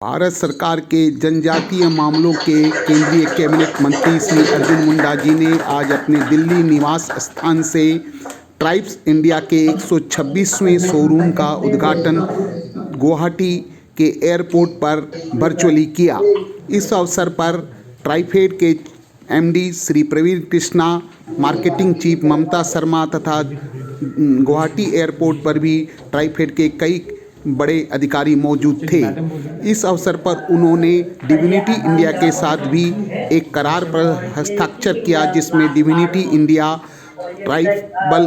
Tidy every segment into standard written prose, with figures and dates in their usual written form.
भारत सरकार के जनजातीय मामलों के केंद्रीय कैबिनेट मंत्री श्री अर्जुन मुंडा जी ने आज अपने दिल्ली निवास स्थान से ट्राइब्स इंडिया के 126वें शोरूम का उद्घाटन गुवाहाटी के एयरपोर्ट पर वर्चुअली किया। इस अवसर पर ट्राइफेड के MD Shri Praveen Krishna, marketing chief Mamta Sharma तथा गुवाहाटी एयरपोर्ट पर भी ट्राइफेड के कई बड़े अधिकारी मौजूद थे। इस अवसर पर उन्होंने डिविनिटी इंडिया के साथ भी एक करार पर हस्ताक्षर किया, जिसमें डिविनिटी इंडिया ट्राइबल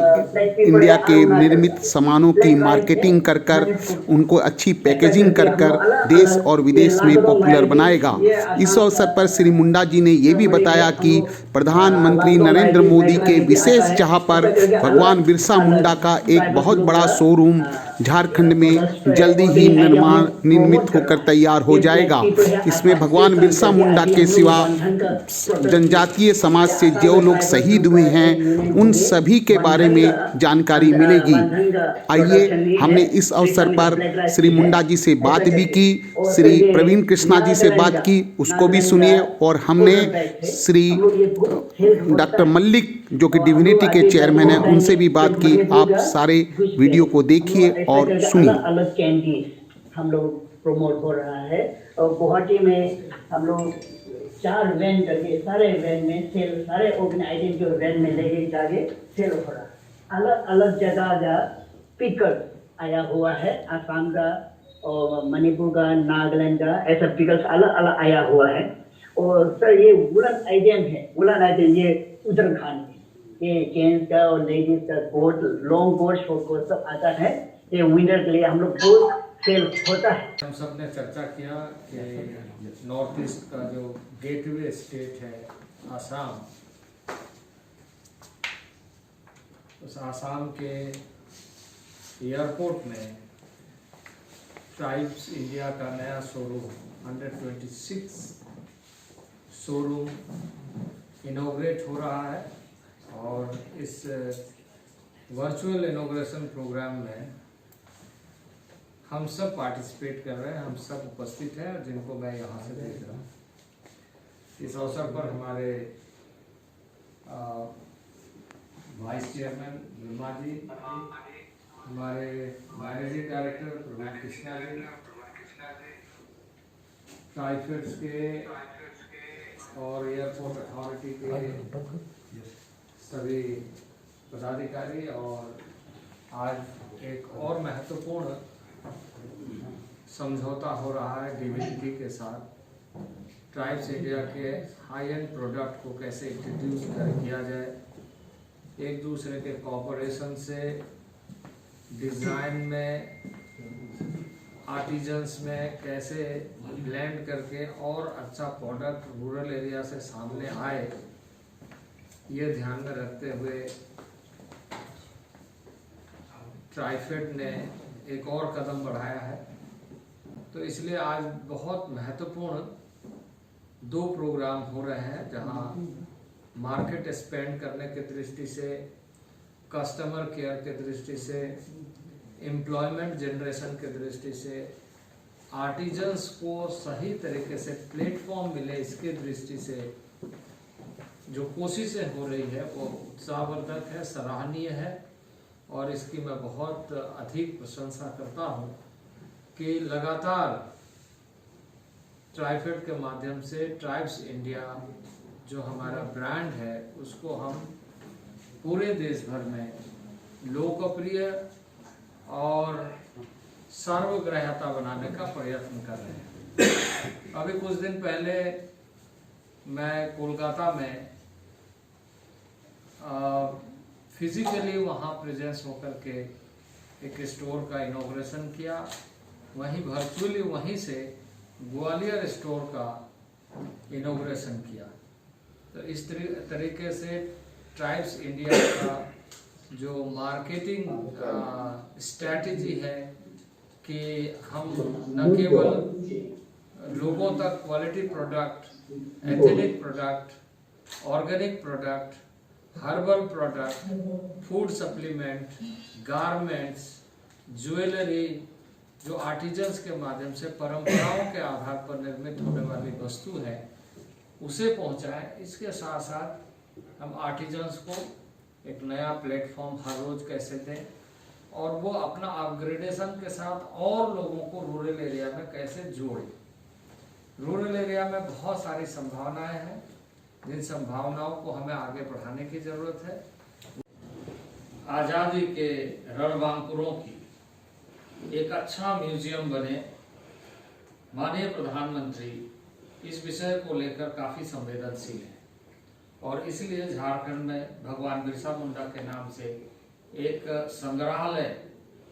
इंडिया के निर्मित सामानों की मार्केटिंग कर कर उनको अच्छी पैकेजिंग कर कर देश और विदेश में पॉपुलर बनाएगा। इस अवसर पर श्री मुंडा जी ने ये भी बताया कि प्रधानमंत्री नरेंद्र मोदी के विशेष चाह पर भगवान बिरसा मुंडा का एक बहुत बड़ा शोरूम झारखंड में जल्दी ही निर्मित होकर तैयार हो जाएगा। इसमें भगवान बिरसा मुंडा के सिवा जनजातीय समाज से जो लोग शहीद हुए हैं उन सभी के बारे में जानकारी मिलेगी। आइए, हमने इस अवसर पर श्री मुंडा जी से बात भी की, श्री प्रवीण कृष्णा जी से बात की, उसको भी सुनिए। और हमने श्री डॉक्टर मल्लिक जो कि डिविनिटी के चेयरमैन हैं उनसे भी बात की। आप सारे वीडियो को देखिए और सुनिए। अलग कैंडीज हम लोग प्रमोट हो रहा है और गुवाहाटी में हम लोग 4 वैन करके सारे वैन में सेल, सारे ऑर्गेनाइजिंग जो वैन में लेके जाके सेल हो रहा है। अलग अलग जगह का पिकर आया हुआ है, आसाम का और मणिपुर का, नागालैंड का, ऐसा पिकल्स अलग अलग आया हुआ है। और सर ये वुलन आइटम है, वुलन आइटम ये उत्तराखंड में ये जेंट्स का और लेडीज का coat, long coat, short coat सब आता है। ये विंटर के लिए हम लोग बहुत सेल होता है। हम सब ने चर्चा किया कि नॉर्थ ईस्ट का जो गेटवे स्टेट है आसाम, उस आसाम के एयरपोर्ट में ट्राइब्स इंडिया का नया शोरूम 126 शोरूम इनॉग्रेट हो रहा है। और इस वर्चुअल इनॉग्रेशन प्रोग्राम में हम सब पार्टिसिपेट कर रहे हैं, हम सब उपस्थित हैं, जिनको मैं यहाँ से देख रहा हूँ। इस अवसर पर हमारे वाइस चेयरमैन वर्मा जी, हमारे मैनेजिंग डायरेक्टर प्रवीण कृष्णा जी, ट्राइफेड्स के और एयरपोर्ट अथॉरिटी के सभी पदाधिकारी, और आज एक और महत्वपूर्ण समझौता हो रहा है डिविनिटी के साथ। ट्राइब्स इंडिया के हाई एंड प्रोडक्ट को कैसे इंट्रोड्यूस किया जाए, एक दूसरे के कॉपरेशन से डिज़ाइन में, आर्टिजन्स में कैसे ब्लेंड करके और अच्छा प्रोडक्ट रूरल एरिया से सामने आए, ये ध्यान में रखते हुए ट्राइफेड ने एक और कदम बढ़ाया है। तो इसलिए आज बहुत महत्वपूर्ण 2 प्रोग्राम हो रहे हैं, जहां मार्केट एक्सपेंड करने की दृष्टि से, कस्टमर केयर की दृष्टि से, एम्प्लॉयमेंट जनरेशन की दृष्टि से, आर्टिजन्स को सही तरीके से प्लेटफॉर्म मिले इसकी दृष्टि से जो कोशिशें हो रही है वो उत्साहवर्धक है, सराहनीय है। और इसकी मैं बहुत अधिक प्रशंसा करता हूँ कि लगातार ट्राइफेड के माध्यम से ट्राइब्स इंडिया जो हमारा ब्रांड है उसको हम पूरे देश भर में लोकप्रिय और सर्वग्राह्यता बनाने का प्रयत्न कर रहे हैं। अभी कुछ दिन पहले मैं कोलकाता में फिजिकली वहाँ प्रेजेंस होकर के एक स्टोर का इनॉग्रेशन किया, वहीं वर्चुअली वहीं से ग्वालियर स्टोर का इनॉग्रेशन किया। तो इस तरीके से ट्राइब्स इंडिया का जो मार्केटिंग स्ट्रैटेजी है कि हम न केवल लोगों तक quality product, ethnic product, organic product, herbal product, food supplement, garments, jewellery, जो आर्टिजन्स के माध्यम से परंपराओं के आधार पर निर्मित होने वाली वस्तु है उसे पहुंचाएं। इसके साथ साथ हम आर्टिजन्स को एक नया प्लेटफॉर्म हर रोज कैसे दें और वो अपना अपग्रेडेशन के साथ और लोगों को रूरल एरिया में कैसे जोड़ें। रूरल एरिया में बहुत सारी संभावनाएं हैं, जिन संभावनाओं को हमें आगे बढ़ाने की जरूरत है। आज़ादी के रणबांकुरों की एक अच्छा म्यूजियम बने। माननीय प्रधानमंत्री इस विषय को लेकर काफ़ी संवेदनशील है और इसलिए झारखंड में भगवान बिरसा मुंडा के नाम से एक संग्रहालय,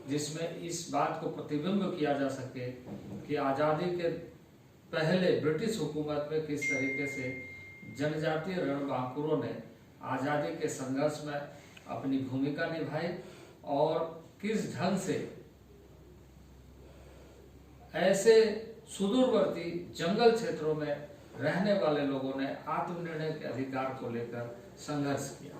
जिसमें इस बात को प्रतिबिंब किया जा सके कि आज़ादी के पहले ब्रिटिश हुकूमत में किस तरीके से जनजातीय रणबांकुरों ने आज़ादी के संघर्ष में अपनी भूमिका निभाई और किस ढंग से ऐसे सुदूरवर्ती जंगल क्षेत्रों में रहने वाले लोगों ने आत्मनिर्णय के अधिकार को लेकर संघर्ष किया।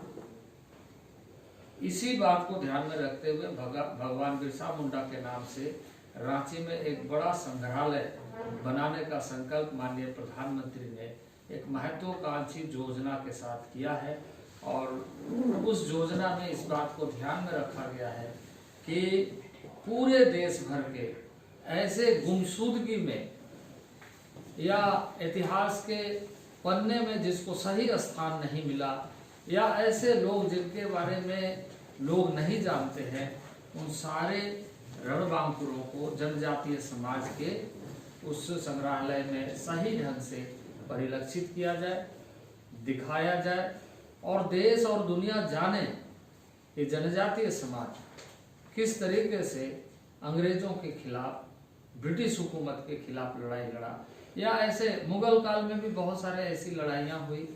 इसी बात को ध्यान में रखते हुए भगवान बिरसा मुंडा के नाम से रांची में एक बड़ा संग्रहालय बनाने का संकल्प माननीय प्रधानमंत्री ने एक महत्वाकांक्षी योजना के साथ किया है और उस योजना में इस बात को ध्यान में रखा गया है कि पूरे देश भर के ऐसे गुमशुदगी में या इतिहास के पन्ने में जिसको सही स्थान नहीं मिला या ऐसे लोग जिनके बारे में लोग नहीं जानते हैं, उन सारे रणबांकुरों को जनजातीय समाज के उस संग्रहालय में सही ढंग से परिलक्षित किया जाए, दिखाया जाए और देश और दुनिया जाने कि जनजातीय समाज किस तरीके से अंग्रेजों के खिलाफ, ब्रिटिश हुकूमत के खिलाफ लड़ाई लड़ा, या ऐसे मुगल काल में भी बहुत सारे ऐसी लड़ाइयाँ हुई,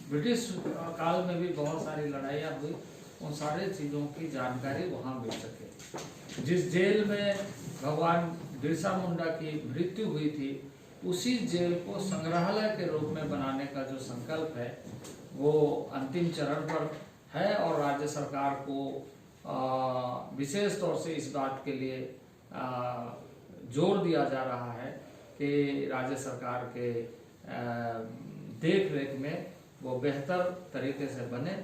ब्रिटिश काल में भी बहुत सारी लड़ाइयाँ हुई। उन सारे चीज़ों की जानकारी वहाँ मिल सके। जिस जेल में भगवान बिरसा मुंडा की मृत्यु हुई थी, उसी जेल को संग्रहालय के रूप में बनाने का जो संकल्प है वो अंतिम चरण पर है और राज्य सरकार को विशेष तौर से इस बात के लिए जोर दिया जा रहा है कि राज्य सरकार के देख रेख में वो बेहतर तरीके से बने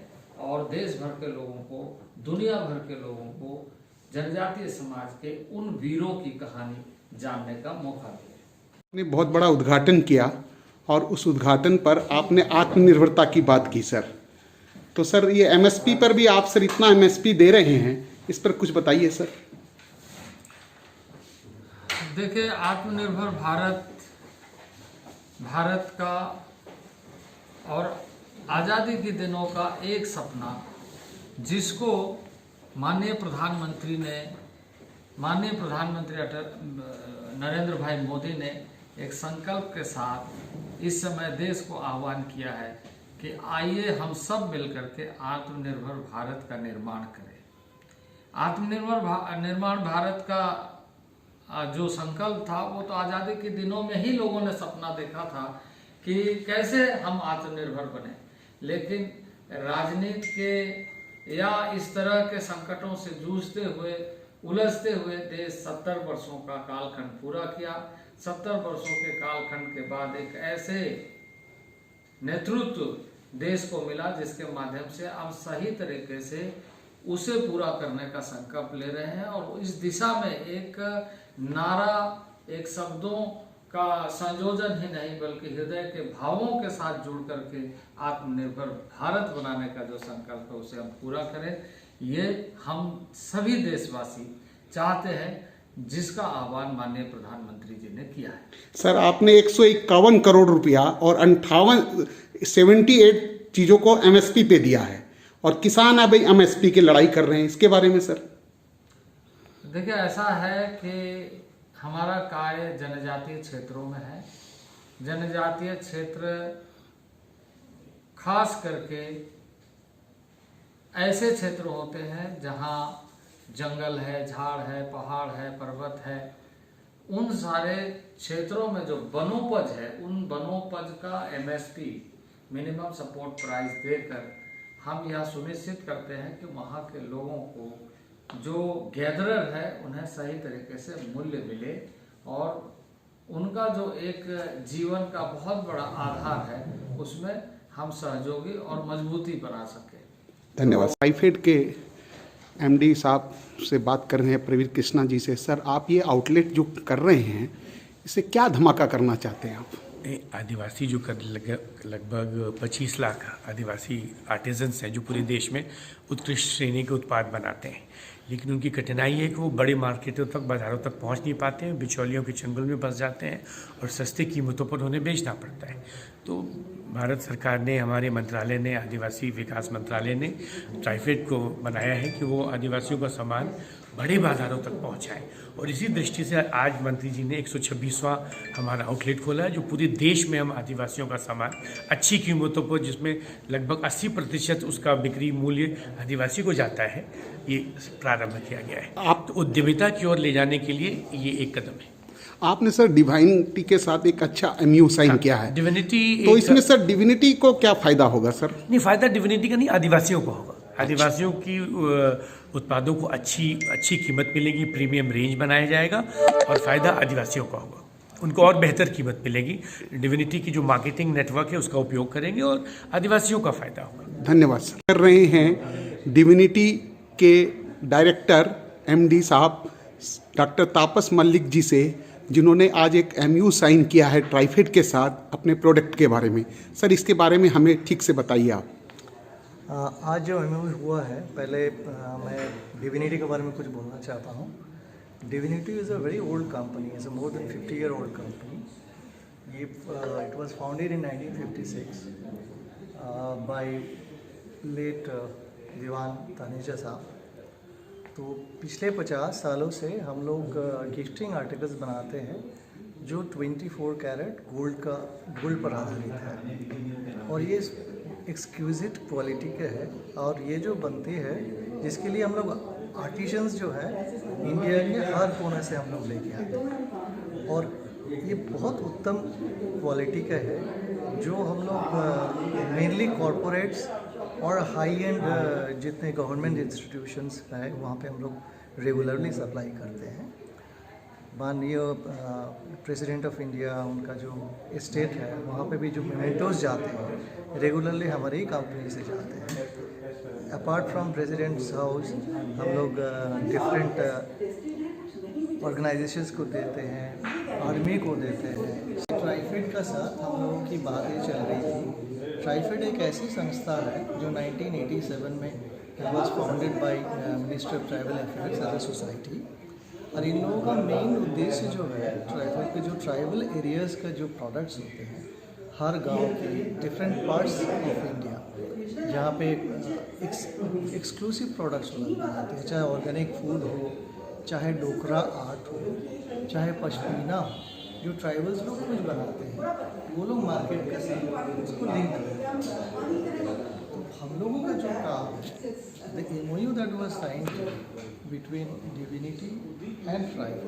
और देश भर के लोगों को, दुनिया भर के लोगों को जनजातीय समाज के उन वीरों की कहानी जानने का मौका दिया। आपने बहुत बड़ा उद्घाटन किया और उस उद्घाटन पर आपने आत्मनिर्भरता की बात की सर। तो सर ये एमएसपी पर भी आप सर इतना एमएसपी दे रहे हैं, इस पर कुछ बताइए सर। देखिए, आत्मनिर्भर भारत का और आज़ादी के दिनों का एक सपना, जिसको माननीय प्रधानमंत्री नरेंद्र भाई मोदी ने एक संकल्प के साथ इस समय देश को आह्वान किया है कि आइए हम सब मिलकर के आत्मनिर्भर भारत का निर्माण करें। निर्माण भारत का जो संकल्प था वो तो आज़ादी के दिनों में ही लोगों ने सपना देखा था कि कैसे हम आत्मनिर्भर बने, लेकिन राजनीति के या इस तरह के संकटों से जूझते हुए, उलझते हुए देश 70 वर्षों का कालखंड पूरा किया। 70 वर्षों के कालखंड के बाद एक ऐसे नेतृत्व देश को मिला जिसके माध्यम से हम सही तरीके से उसे पूरा करने का संकल्प ले रहे हैं और इस दिशा में एक नारा, एक शब्दों का संयोजन ही नहीं बल्कि हृदय के भावों के साथ जुड़ करके आत्मनिर्भर भारत बनाने का जो संकल्प है उसे हम पूरा करें, ये हम सभी देशवासी चाहते हैं, जिसका आह्वान माननीय प्रधानमंत्री जी ने किया है। सर, आपने 151 करोड़ रुपया और 78 चीज़ों को एमएसपी पे दिया है और किसान अब एमएसपी की लड़ाई कर रहे हैं, इसके बारे में सर। देखिए, ऐसा है कि हमारा कार्य जनजातीय क्षेत्रों में है। जनजातीय क्षेत्र खास करके ऐसे क्षेत्र होते हैं जहाँ जंगल है, झाड़ है, पहाड़ है, पर्वत है। उन सारे क्षेत्रों में जो वनोपज है, उन वनोपज का एमएसपी, मिनिमम सपोर्ट प्राइस देकर हम यह सुनिश्चित करते हैं कि वहाँ के लोगों को जो गैदरर है उन्हें सही तरीके से मूल्य मिले और उनका जो एक जीवन का बहुत बड़ा आधार है उसमें हम सहयोगी और मजबूती बना सकें। धन्यवाद। ट्राइफेड के एमडी साहब से बात कर रहे हैं, प्रवीर कृष्णा जी से। सर, आप ये आउटलेट जो कर रहे हैं, इससे क्या धमाका करना चाहते हैं आप? आदिवासी जो लगभग 25 लाख आदिवासी आर्टिजन्स हैं जो पूरे देश में उत्कृष्ट श्रेणी के उत्पाद बनाते हैं, लेकिन उनकी कठिनाई है कि वो बड़े मार्केटों तक, बाज़ारों तक पहुंच नहीं पाते हैं, बिचौलियों के चंगुल में फंस जाते हैं और सस्ते कीमतों पर उन्हें बेचना पड़ता है। तो भारत सरकार ने, हमारे मंत्रालय ने, आदिवासी विकास मंत्रालय ने ट्राइफेड को बनाया है कि वो आदिवासियों का सामान बड़े बाज़ारों तक पहुंचाए, और इसी दृष्टि से आज मंत्री जी ने 126वां हमारा आउटलेट खोला है, जो पूरे देश में हम आदिवासियों का सामान अच्छी कीमतों पर, जिसमें लगभग 80% उसका बिक्री मूल्य आदिवासी को जाता है, ये प्रारंभ किया गया है। आप तो उद्यमिता की ओर ले जाने के लिए ये एक कदम है। आपने सर डिवाइनिटी के साथ एक अच्छा एमयू साइन किया है, डिविनिटी, तो इसमें सर डिविनिटी को क्या फायदा होगा सर? नहीं, फायदा डिविनिटी का नहीं, आदिवासियों को होगा। आदिवासियों की उत्पादों को अच्छी कीमत मिलेगी, प्रीमियम रेंज बनाया जाएगा और फ़ायदा आदिवासियों का होगा, उनको और बेहतर कीमत मिलेगी। डिविनिटी की जो मार्केटिंग नेटवर्क है उसका उपयोग करेंगे और आदिवासियों का फ़ायदा होगा। धन्यवाद सर। कर रहे हैं डिविनिटी के डायरेक्टर एमडी साहब डॉक्टर तापस मल्लिक जी से, जिन्होंने आज एक एमयू साइन किया है ट्राइफेड के साथ अपने प्रोडक्ट के बारे में। सर, इसके बारे में हमें ठीक से बताइए आप। आज जो एमयू हुआ है, पहले मैं डिविनिटी के बारे में कुछ बोलना चाहता हूँ। Divinity is a very old company, is a more than 50-year old company. ये it was founded in 1956 by late Diwan Taneja sahab. तो पिछले 50 सालों से हम लोग गिफ्टिंग आर्टिकल्स बनाते हैं जो 24 कैरेट गोल्ड पर आधारित है, और ये एक्सक्लूसिव क्वालिटी के है, और ये जो बनती है जिसके लिए हम लोग आर्टिशंस जो है इंडिया के हर कोने से हम लोग लेके आते हैं, और ये बहुत उत्तम क्वालिटी का है जो हम लोग मेनली कॉरपोरेट्स और हाई एंड जितने गवर्नमेंट इंस्टीट्यूशंस हैं वहाँ पे हम लोग रेगुलरली सप्लाई करते हैं। माननीय प्रेसिडेंट ऑफ इंडिया, उनका जो स्टेट है वहाँ पे भी जो मेमेंटोस जाते हैं रेगुलरली हमारी ही कंपनी से जाते हैं। अपार्ट फ्रॉम प्रेसिडेंट्स हाउस हम लोग डिफरेंट ऑर्गेनाइजेशंस को देते हैं, आर्मी को देते हैं। ट्राइफेड का साथ हम लोगों की बातें चल रही थी। ट्राइफेड एक ऐसी संस्था है जो 1987 में was founded by minister of tribal affairs as a society, और इन लोगों का मेन उद्देश्य जो है ट्राइफेड के जो ट्राइबल एरियाज़ का जो प्रोडक्ट्स होते हैं हर गांव के डिफरेंट पार्ट्स ऑफ इंडिया जहाँ पे एक्सक्लूसिव प्रोडक्ट्स बनाते हैं, चाहे ऑर्गेनिक फूड हो, चाहे डोकरा आर्ट हो, चाहे पश्मीना हो, जो ट्राइबल्स लोग कुछ बनाते हैं वो लोग मार्केट के साथ उसको लिंक करते हैं। तो हम लोगों का जो काम है, the MOU that was signed between Divinity and Trifed,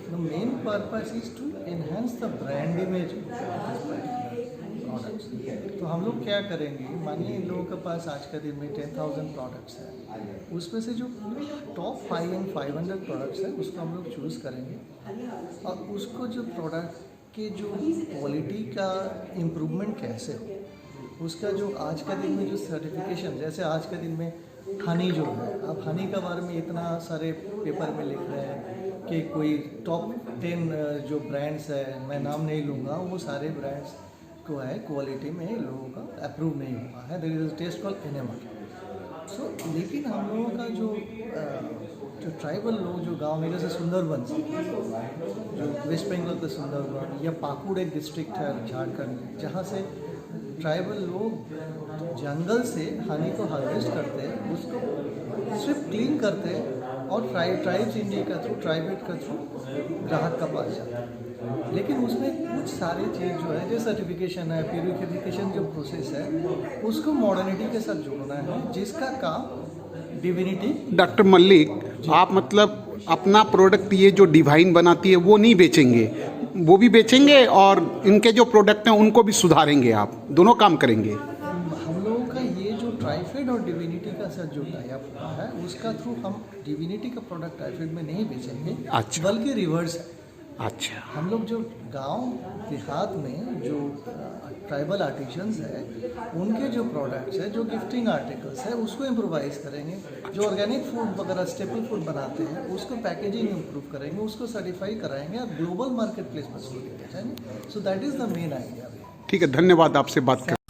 the main purpose is to enhance the brand image of this particular products. तो हम लोग क्या करेंगे, मानिए इन लोगों के पास आज के दिन में 10,000 प्रोडक्ट्स हैं, उसमें से जो टॉप 500 प्रोडक्ट्स हैं उसको हम लोग चूज़ करेंगे, और उसको जो प्रोडक्ट के जो क्वालिटी का इम्प्रूवमेंट कैसे हो, उसका जो आज के दिन में जो सर्टिफिकेशन, जैसे आज के दिन में हनी जो है, अब हनी के बारे में इतना सारे पेपर में लिख रहे हैं कि कोई टॉप 10 जो ब्रांड्स है, मैं नाम नहीं लूँगा, वो सारे ब्रांड्स को है क्वालिटी में लोगों का अप्रूव नहीं हुआ है। There is a test called enamel. So लेकिन हम लोगों का जो ट्राइबल लोग जो गांव में, जैसे सुंदरबन से, जो वेस्ट बंगाल का सुंदरबन, या पाकुड़ एक डिस्ट्रिक्ट है झारखंड में, जहाँ से ट्राइबल लोग जंगल से हनी को हार्वेस्ट करते हैं, उसको सिर्फ क्लीन करते हैं और ट्राइब्स इंडिया का थ्रू, ट्राइबेट का थ्रू ग्राहक का पास जाता है। लेकिन उसमें कुछ सारी चीज़ जो है, जो सर्टिफिकेशन है, प्यूरिफिकेशन जो प्रोसेस है, उसको मॉडर्निटी के साथ जोड़ना है, जिसका काम डिविनिटी। डॉक्टर मल्लिक, आप मतलब अपना प्रोडक्ट ये जो डिवाइन बनाती है वो नहीं बेचेंगे, वो भी बेचेंगे और इनके जो प्रोडक्ट हैं उनको भी सुधारेंगे, आप दोनों काम करेंगे? हम लोगों का ये जो ट्राइफेड और डिविनिटी का साथ जो टाई अप हुआ है उसका थ्रू हम डिविनिटी का प्रोडक्ट ट्राइफेड में नहीं बेचेंगे, अच्छा। बल्कि रिवर्स है। अच्छा, हम लोग जो गांव देहात में जो ट्राइबल आर्टिजन्स है उनके जो प्रोडक्ट्स है, जो गिफ्टिंग आर्टिकल्स है, उसको इम्प्रोवाइज करेंगे। जो ऑर्गेनिक फूड वगैरह स्टेपल फूड बनाते हैं उसको पैकेजिंग इम्प्रूव करेंगे, उसको सर्टिफाई कराएंगे और ग्लोबल मार्केट प्लेस पर उसको लेके जाएंगे। So that is the main idea. ठीक है, धन्यवाद आपसे बात कर